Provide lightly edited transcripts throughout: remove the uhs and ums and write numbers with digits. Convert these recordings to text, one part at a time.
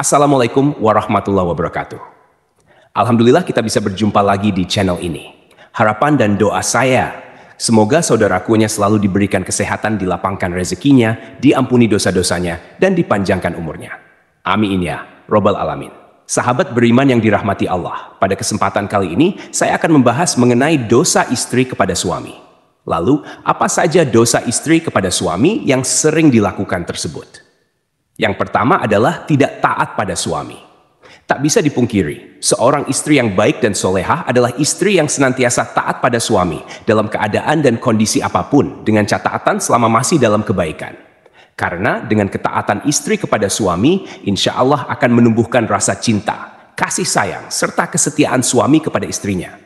Assalamualaikum warahmatullahi wabarakatuh. Alhamdulillah kita bisa berjumpa lagi di channel ini. Harapan dan doa saya, semoga saudarakunya selalu diberikan kesehatan, dilapangkan rezekinya, diampuni dosa-dosanya, dan dipanjangkan umurnya. Amin ya, Robbal Alamin. Sahabat beriman yang dirahmati Allah, pada kesempatan kali ini saya akan membahas mengenai dosa istri kepada suami. Lalu, apa saja dosa istri kepada suami yang sering dilakukan tersebut? Yang pertama adalah tidak taat pada suami. Tak bisa dipungkiri, seorang istri yang baik dan solehah adalah istri yang senantiasa taat pada suami dalam keadaan dan kondisi apapun dengan catatan selama masih dalam kebaikan. Karena dengan ketaatan istri kepada suami, insya Allah akan menumbuhkan rasa cinta, kasih sayang, serta kesetiaan suami kepada istrinya.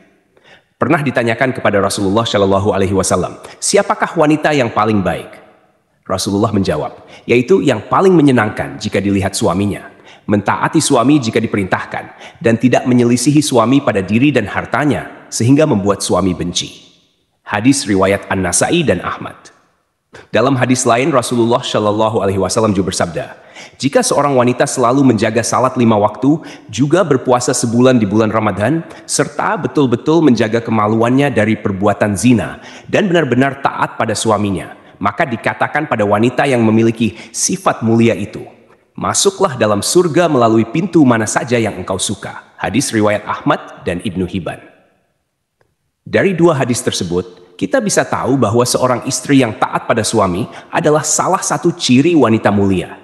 Pernah ditanyakan kepada Rasulullah Shallallahu Alaihi Wasallam, siapakah wanita yang paling baik? Rasulullah menjawab, yaitu yang paling menyenangkan jika dilihat suaminya, mentaati suami jika diperintahkan, dan tidak menyelisihi suami pada diri dan hartanya, sehingga membuat suami benci. Hadis riwayat An-Nasai dan Ahmad. Dalam hadis lain, Rasulullah Shallallahu Alaihi Wasallam juga bersabda, jika seorang wanita selalu menjaga salat 5 waktu, juga berpuasa sebulan di bulan Ramadan, serta betul-betul menjaga kemaluannya dari perbuatan zina, dan benar-benar taat pada suaminya, maka dikatakan pada wanita yang memiliki sifat mulia itu, masuklah dalam surga melalui pintu mana saja yang engkau suka. Hadis riwayat Ahmad dan Ibnu Hibban. Dari dua hadis tersebut, kita bisa tahu bahwa seorang istri yang taat pada suami adalah salah satu ciri wanita mulia.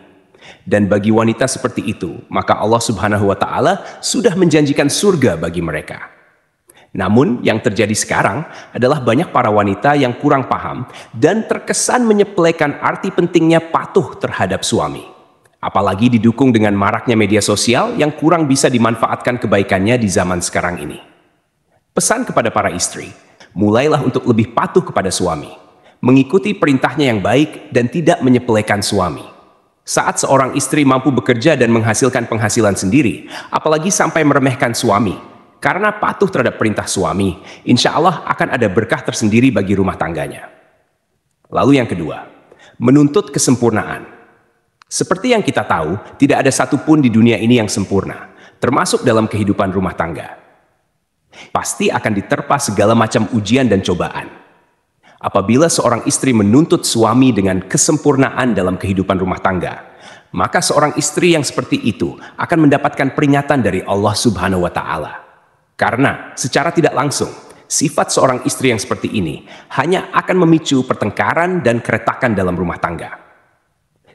Dan bagi wanita seperti itu, maka Allah Subhanahu wa Ta'ala sudah menjanjikan surga bagi mereka. Namun, yang terjadi sekarang adalah banyak para wanita yang kurang paham dan terkesan menyepelekan arti pentingnya patuh terhadap suami. Apalagi didukung dengan maraknya media sosial yang kurang bisa dimanfaatkan kebaikannya di zaman sekarang ini. Pesan kepada para istri, mulailah untuk lebih patuh kepada suami, mengikuti perintahnya yang baik dan tidak menyepelekan suami. Saat seorang istri mampu bekerja dan menghasilkan penghasilan sendiri, apalagi sampai meremehkan suami, karena patuh terhadap perintah suami, insya Allah akan ada berkah tersendiri bagi rumah tangganya. Lalu yang kedua, menuntut kesempurnaan. Seperti yang kita tahu, tidak ada satupun di dunia ini yang sempurna, termasuk dalam kehidupan rumah tangga. Pasti akan diterpa segala macam ujian dan cobaan. Apabila seorang istri menuntut suami dengan kesempurnaan dalam kehidupan rumah tangga, maka seorang istri yang seperti itu akan mendapatkan peringatan dari Allah Subhanahu wa Ta'ala. Karena secara tidak langsung, sifat seorang istri yang seperti ini hanya akan memicu pertengkaran dan keretakan dalam rumah tangga.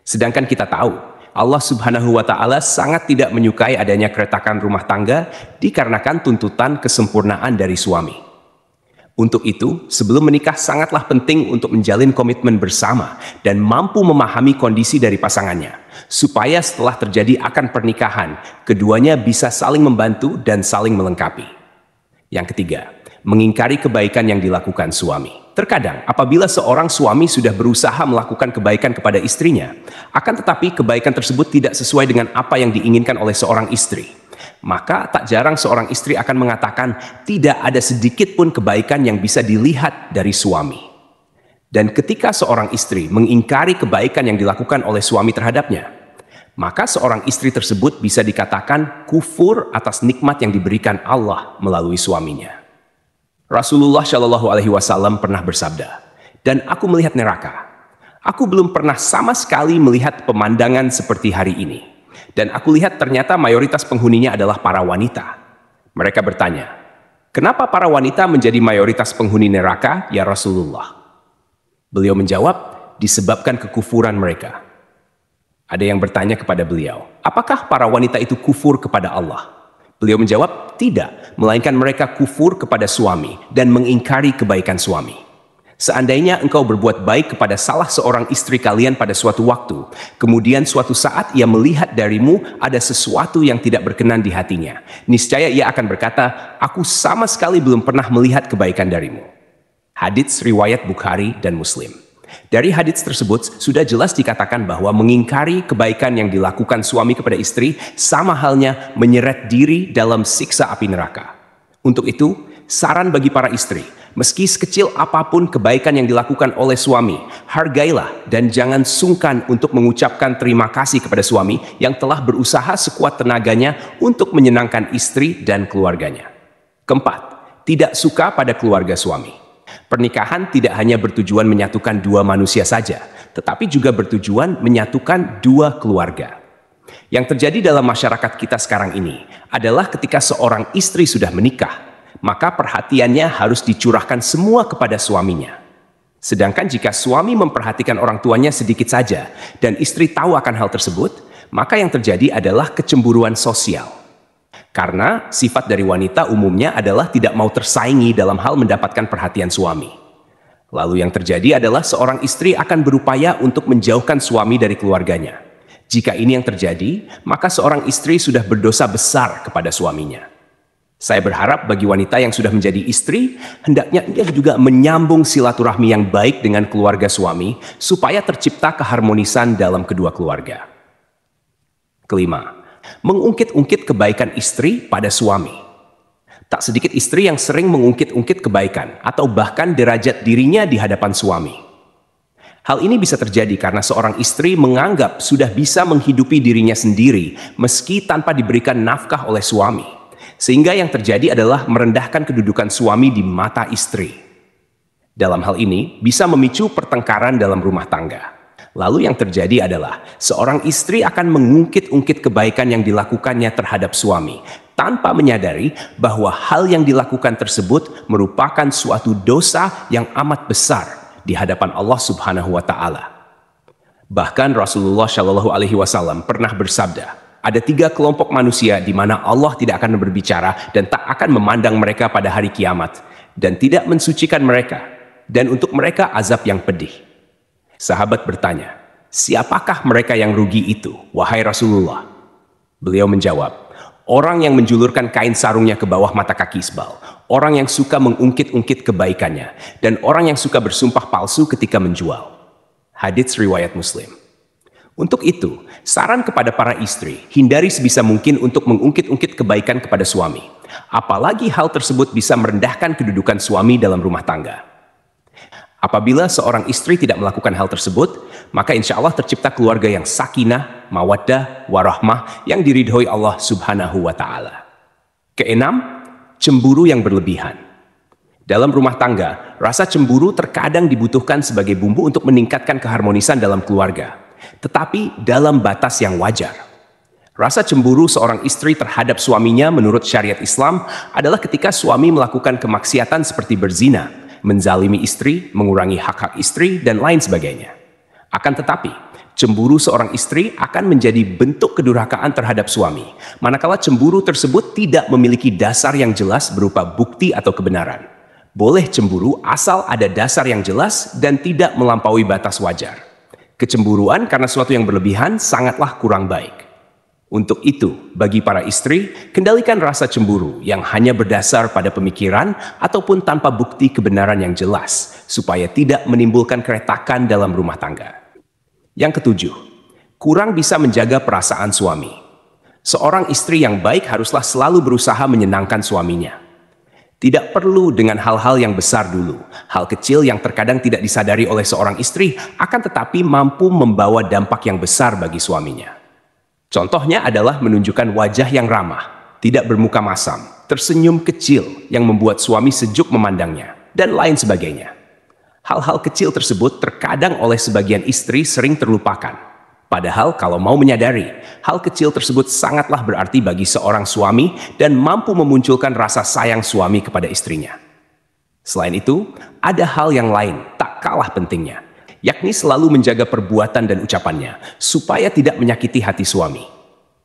Sedangkan kita tahu, Allah Subhanahu wa Ta'ala sangat tidak menyukai adanya keretakan rumah tangga dikarenakan tuntutan kesempurnaan dari suami. Untuk itu, sebelum menikah sangatlah penting untuk menjalin komitmen bersama dan mampu memahami kondisi dari pasangannya, supaya setelah terjadi akad pernikahan, keduanya bisa saling membantu dan saling melengkapi. Yang ketiga, mengingkari kebaikan yang dilakukan suami. Terkadang, apabila seorang suami sudah berusaha melakukan kebaikan kepada istrinya, akan tetapi kebaikan tersebut tidak sesuai dengan apa yang diinginkan oleh seorang istri, maka tak jarang seorang istri akan mengatakan tidak ada sedikit pun kebaikan yang bisa dilihat dari suami. Dan ketika seorang istri mengingkari kebaikan yang dilakukan oleh suami terhadapnya, maka seorang istri tersebut bisa dikatakan kufur atas nikmat yang diberikan Allah melalui suaminya. Rasulullah Shallallahu Alaihi Wasallam pernah bersabda, dan aku melihat neraka. Aku belum pernah sama sekali melihat pemandangan seperti hari ini. Dan aku lihat ternyata mayoritas penghuninya adalah para wanita. Mereka bertanya, kenapa para wanita menjadi mayoritas penghuni neraka, ya Rasulullah? Beliau menjawab, disebabkan kekufuran mereka. Ada yang bertanya kepada beliau, apakah para wanita itu kufur kepada Allah? Beliau menjawab, tidak, melainkan mereka kufur kepada suami dan mengingkari kebaikan suami. Seandainya engkau berbuat baik kepada salah seorang istri kalian pada suatu waktu, kemudian suatu saat ia melihat darimu ada sesuatu yang tidak berkenan di hatinya, niscaya ia akan berkata, aku sama sekali belum pernah melihat kebaikan darimu. Hadits riwayat Bukhari dan Muslim. Dari hadits tersebut sudah jelas dikatakan bahwa mengingkari kebaikan yang dilakukan suami kepada istri sama halnya menyeret diri dalam siksa api neraka. Untuk itu, saran bagi para istri, Meski sekecil apapun kebaikan yang dilakukan oleh suami, hargailah dan jangan sungkan untuk mengucapkan terima kasih kepada suami yang telah berusaha sekuat tenaganya untuk menyenangkan istri dan keluarganya. Keempat, tidak suka pada keluarga suami. Pernikahan tidak hanya bertujuan menyatukan dua manusia saja, tetapi juga bertujuan menyatukan dua keluarga. Yang terjadi dalam masyarakat kita sekarang ini adalah ketika seorang istri sudah menikah, maka perhatiannya harus dicurahkan semua kepada suaminya. Sedangkan jika suami memperhatikan orang tuanya sedikit saja dan istri tahu akan hal tersebut, maka yang terjadi adalah kecemburuan sosial. Karena sifat dari wanita umumnya adalah tidak mau tersaingi dalam hal mendapatkan perhatian suami. Lalu yang terjadi adalah seorang istri akan berupaya untuk menjauhkan suami dari keluarganya. Jika ini yang terjadi, maka seorang istri sudah berdosa besar kepada suaminya. Saya berharap bagi wanita yang sudah menjadi istri, hendaknya ia juga menyambung silaturahmi yang baik dengan keluarga suami, supaya tercipta keharmonisan dalam kedua keluarga. Kelima, mengungkit-ungkit kebaikan istri pada suami. Tak sedikit istri yang sering mengungkit-ungkit kebaikan, atau bahkan derajat dirinya di hadapan suami. Hal ini bisa terjadi karena seorang istri menganggap sudah bisa menghidupi dirinya sendiri, meski tanpa diberikan nafkah oleh suami. Sehingga yang terjadi adalah merendahkan kedudukan suami di mata istri. Dalam hal ini, bisa memicu pertengkaran dalam rumah tangga. Lalu yang terjadi adalah, seorang istri akan mengungkit-ungkit kebaikan yang dilakukannya terhadap suami, tanpa menyadari bahwa hal yang dilakukan tersebut merupakan suatu dosa yang amat besar di hadapan Allah Subhanahu wa Ta'ala. Bahkan Rasulullah Shallallahu Alaihi Wasallam pernah bersabda, ada 3 kelompok manusia di mana Allah tidak akan berbicara dan tak akan memandang mereka pada hari kiamat, dan tidak mensucikan mereka, dan untuk mereka azab yang pedih. Sahabat bertanya, siapakah mereka yang rugi itu, wahai Rasulullah? Beliau menjawab, orang yang menjulurkan kain sarungnya ke bawah mata kaki isbal, orang yang suka mengungkit-ungkit kebaikannya, dan orang yang suka bersumpah palsu ketika menjual. Hadits riwayat Muslim. Untuk itu, saran kepada para istri, hindari sebisa mungkin untuk mengungkit-ungkit kebaikan kepada suami. Apalagi hal tersebut bisa merendahkan kedudukan suami dalam rumah tangga. Apabila seorang istri tidak melakukan hal tersebut, maka insya Allah tercipta keluarga yang sakinah, mawaddah, warahmah yang diridhoi Allah Subhanahu wa Ta'ala. Keenam, cemburu yang berlebihan. Dalam rumah tangga, rasa cemburu terkadang dibutuhkan sebagai bumbu untuk meningkatkan keharmonisan dalam keluarga, tetapi dalam batas yang wajar. Rasa cemburu seorang istri terhadap suaminya menurut syariat Islam adalah ketika suami melakukan kemaksiatan seperti berzina, menzalimi istri, mengurangi hak-hak istri, dan lain sebagainya. Akan tetapi, cemburu seorang istri akan menjadi bentuk kedurhakaan terhadap suami, manakala cemburu tersebut tidak memiliki dasar yang jelas berupa bukti atau kebenaran. Boleh cemburu asal ada dasar yang jelas dan tidak melampaui batas wajar. Kecemburuan karena sesuatu yang berlebihan sangatlah kurang baik. Untuk itu, bagi para istri, kendalikan rasa cemburu yang hanya berdasar pada pemikiran ataupun tanpa bukti kebenaran yang jelas, supaya tidak menimbulkan keretakan dalam rumah tangga. Yang ketujuh, kurang bisa menjaga perasaan suami. Seorang istri yang baik haruslah selalu berusaha menyenangkan suaminya. Tidak perlu dengan hal-hal yang besar dulu. Hal kecil yang terkadang tidak disadari oleh seorang istri akan tetapi mampu membawa dampak yang besar bagi suaminya. Contohnya adalah menunjukkan wajah yang ramah, tidak bermuka masam, tersenyum kecil yang membuat suami sejuk memandangnya, dan lain sebagainya. Hal-hal kecil tersebut terkadang oleh sebagian istri sering terlupakan. Padahal kalau mau menyadari, hal kecil tersebut sangatlah berarti bagi seorang suami dan mampu memunculkan rasa sayang suami kepada istrinya. Selain itu, ada hal yang lain tak kalah pentingnya, yakni selalu menjaga perbuatan dan ucapannya, supaya tidak menyakiti hati suami.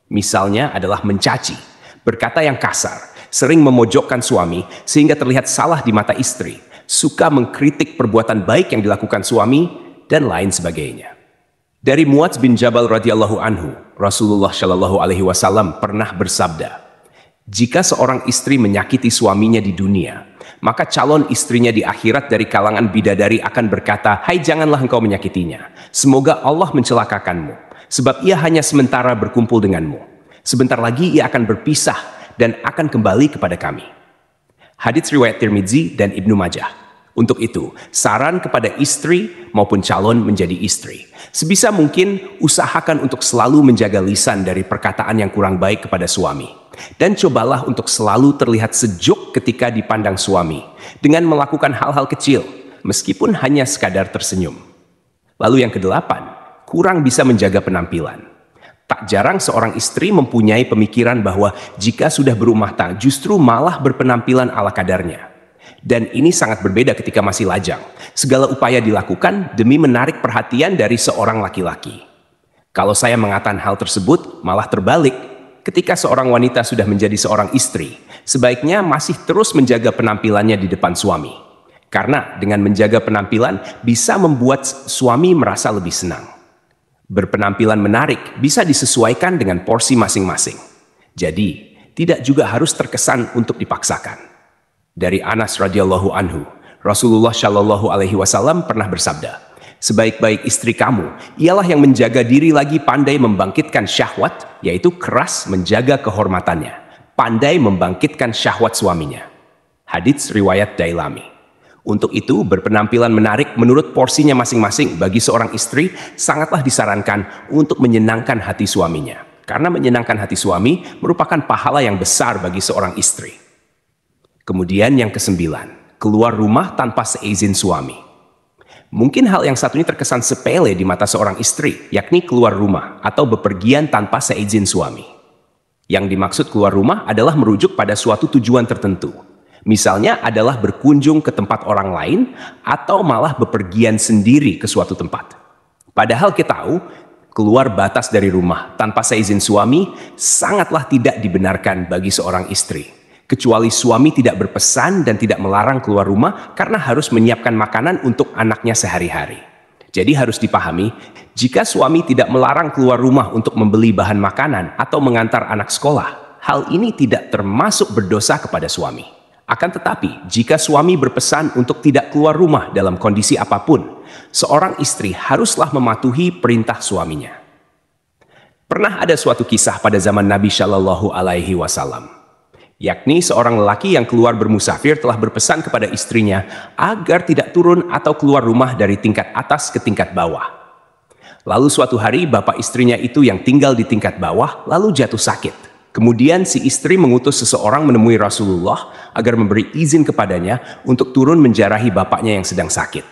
Misalnya adalah mencaci, berkata yang kasar, sering memojokkan suami sehingga terlihat salah di mata istri, suka mengkritik perbuatan baik yang dilakukan suami, dan lain sebagainya. Dari Muadz bin Jabal radhiyallahu anhu, Rasulullah Shallallahu Alaihi Wasallam pernah bersabda, jika seorang istri menyakiti suaminya di dunia, maka calon istrinya di akhirat dari kalangan bidadari akan berkata, hai janganlah engkau menyakitinya, semoga Allah mencelakakanmu, sebab ia hanya sementara berkumpul denganmu. Sebentar lagi ia akan berpisah dan akan kembali kepada kami. Hadits riwayat Tirmidzi dan Ibnu Majah. Untuk itu, saran kepada istri maupun calon menjadi istri. Sebisa mungkin, usahakan untuk selalu menjaga lisan dari perkataan yang kurang baik kepada suami. Dan cobalah untuk selalu terlihat sejuk ketika dipandang suami, dengan melakukan hal-hal kecil, meskipun hanya sekadar tersenyum. Lalu yang kedelapan, kurang bisa menjaga penampilan. Tak jarang seorang istri mempunyai pemikiran bahwa jika sudah berumah tangga justru malah berpenampilan ala kadarnya. Dan ini sangat berbeda ketika masih lajang. Segala upaya dilakukan demi menarik perhatian dari seorang laki-laki. Kalau saya mengatakan hal tersebut, malah terbalik. Ketika seorang wanita sudah menjadi seorang istri, sebaiknya masih terus menjaga penampilannya di depan suami. Karena dengan menjaga penampilan bisa membuat suami merasa lebih senang. Berpenampilan menarik bisa disesuaikan dengan porsi masing-masing. Jadi, tidak juga harus terkesan untuk dipaksakan. Dari Anas radhiyallahu anhu, Rasulullah shallallahu alaihi wasallam pernah bersabda, sebaik-baik istri kamu ialah yang menjaga diri lagi pandai membangkitkan syahwat, yaitu keras menjaga kehormatannya, pandai membangkitkan syahwat suaminya. Hadits riwayat Dailami. Untuk itu, berpenampilan menarik menurut porsinya masing-masing bagi seorang istri sangatlah disarankan untuk menyenangkan hati suaminya. Karena menyenangkan hati suami merupakan pahala yang besar bagi seorang istri. Kemudian yang kesembilan, keluar rumah tanpa seizin suami. Mungkin hal yang satu ini terkesan sepele di mata seorang istri, yakni keluar rumah atau bepergian tanpa seizin suami. Yang dimaksud keluar rumah adalah merujuk pada suatu tujuan tertentu. Misalnya adalah berkunjung ke tempat orang lain atau malah bepergian sendiri ke suatu tempat. Padahal kita tahu, keluar batas dari rumah tanpa seizin suami sangatlah tidak dibenarkan bagi seorang istri. Kecuali suami tidak berpesan dan tidak melarang keluar rumah karena harus menyiapkan makanan untuk anaknya sehari-hari. Jadi harus dipahami, jika suami tidak melarang keluar rumah untuk membeli bahan makanan atau mengantar anak sekolah, hal ini tidak termasuk berdosa kepada suami. Akan tetapi, jika suami berpesan untuk tidak keluar rumah dalam kondisi apapun, seorang istri haruslah mematuhi perintah suaminya. Pernah ada suatu kisah pada zaman Nabi Shallallahu Alaihi Wasallam, yakni seorang lelaki yang keluar bermusafir telah berpesan kepada istrinya agar tidak turun atau keluar rumah dari tingkat atas ke tingkat bawah. Lalu suatu hari bapak istrinya itu yang tinggal di tingkat bawah lalu jatuh sakit. Kemudian si istri mengutus seseorang menemui Rasulullah agar memberi izin kepadanya untuk turun menjarahi bapaknya yang sedang sakit.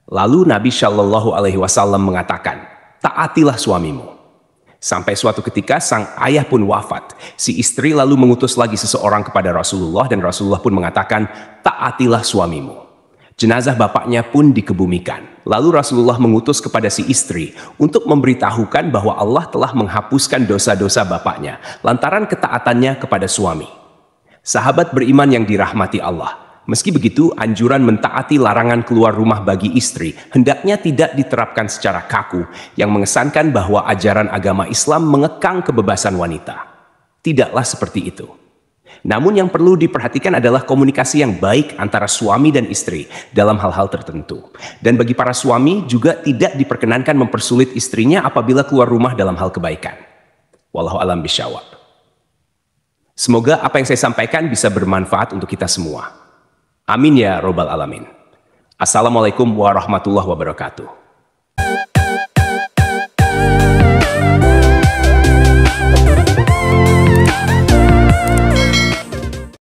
Lalu Nabi Shallallahu Alaihi Wasallam mengatakan, taatilah suamimu. Sampai suatu ketika sang ayah pun wafat. Si istri lalu mengutus lagi seseorang kepada Rasulullah dan Rasulullah pun mengatakan, taatilah suamimu. Jenazah bapaknya pun dikebumikan. Lalu Rasulullah mengutus kepada si istri untuk memberitahukan bahwa Allah telah menghapuskan dosa-dosa bapaknya lantaran ketaatannya kepada suami. Sahabat beriman yang dirahmati Allah, meski begitu, anjuran mentaati larangan keluar rumah bagi istri hendaknya tidak diterapkan secara kaku yang mengesankan bahwa ajaran agama Islam mengekang kebebasan wanita. Tidaklah seperti itu. Namun yang perlu diperhatikan adalah komunikasi yang baik antara suami dan istri dalam hal-hal tertentu. Dan bagi para suami juga tidak diperkenankan mempersulit istrinya apabila keluar rumah dalam hal kebaikan. Wallahu a'lam bishawab. Semoga apa yang saya sampaikan bisa bermanfaat untuk kita semua. Amin ya robbal alamin. Assalamualaikum warahmatullahi wabarakatuh.